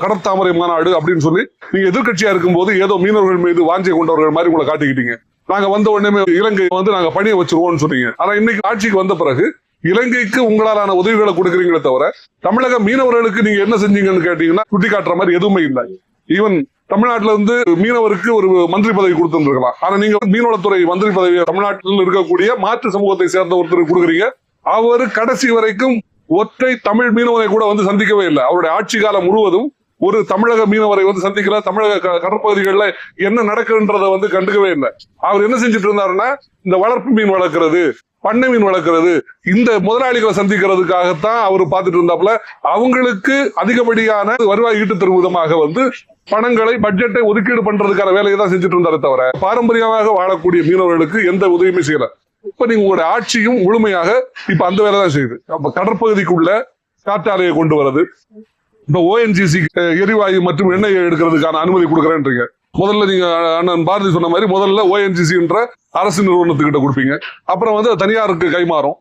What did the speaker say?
கடற்தாமரை மாநாடு அப்படின்னு சொல்லி நீங்க எதிர்கட்சியா இருக்கும்போது ஏதோ மீனவர்கள் மீது வாஞ்சை கொண்டவர்கள் மாதிரி உங்களை காட்டிக்கிட்டீங்க. நாங்க வந்த உடனே இலங்கை நாங்க பணியை வச்சிருவோம்னு சொன்னீங்க. ஆனா இன்னைக்கு ஆட்சிக்கு வந்த பிறகு இலங்கைக்கு உங்களாலான உதவிகளை கொடுக்குறீங்களே தவிர தமிழக மீனவர்களுக்கு நீங்க என்ன செஞ்சீங்கன்னு கேட்டீங்கன்னா சுட்டி காட்டுற மாதிரி எதுவுமே இல்லை. ஈவன் தமிழ்நாட்டில இருந்து மீனவருக்கு ஒரு மந்திரி பதவி கொடுத்துருக்கலாம். ஆனா நீங்க மீனவளத்துறை மந்திரி பதவி தமிழ்நாட்டில் இருக்கக்கூடிய மாற்று சமூகத்தை சேர்ந்த ஒருத்தர் கொடுக்குறீங்க. அவரு கடைசி வரைக்கும் ஒற்றை தமிழ் மீனவரை கூட சந்திக்கவே இல்லை. அவருடைய ஆட்சி காலம் முழுவதும் ஒரு தமிழக மீனவரை சந்திக்கல. தமிழக கடற்பகுதிகளில் என்ன நடக்குன்றத கண்டுக்கவே இல்லை. அவர் என்ன செஞ்சுட்டு இருந்தாருன்னா இந்த வளர்ப்பு மீன் வளர்க்கறது, பண்ணை மீன் வளர்க்கறது, இந்த முதலாளிகளை சந்திக்கிறதுக்காகத்தான் அவர் பார்த்துட்டு இருந்தாப்புல. அவங்களுக்கு அதிகப்படியான வருவாய் ஈட்டு தரும் விதமாக பணங்களை பட்ஜெட்டை ஒதுக்கீடு பண்றதுக்கான வேலையை தான் செஞ்சுட்டு இருந்தாரே தவிர பாரம்பரியமாக வாழக்கூடிய மீனவர்களுக்கு எந்த உதவியுமே செய்யல. இப்ப நீங்க உங்களுடைய ஆட்சியும் முழுமையாக இப்ப அந்த வேலை தான் செய்யுது. அப்ப கடற்பகுதிக்குள்ள காற்றாலையை கொண்டு வர்றது, இப்ப ONGC எரிவாயு மற்றும் எண்ணெய் எடுக்கிறதுக்கான அனுமதி கொடுக்குறேன்றீங்க. முதல்ல நீங்க அண்ணன் பாரதி சொன்ன மாதிரி முதல்ல ONGC என்ற அரசு நிறுவனத்துக்கிட்ட கொடுப்பீங்க. அப்புறம் தனியாருக்கு கைமாறும்.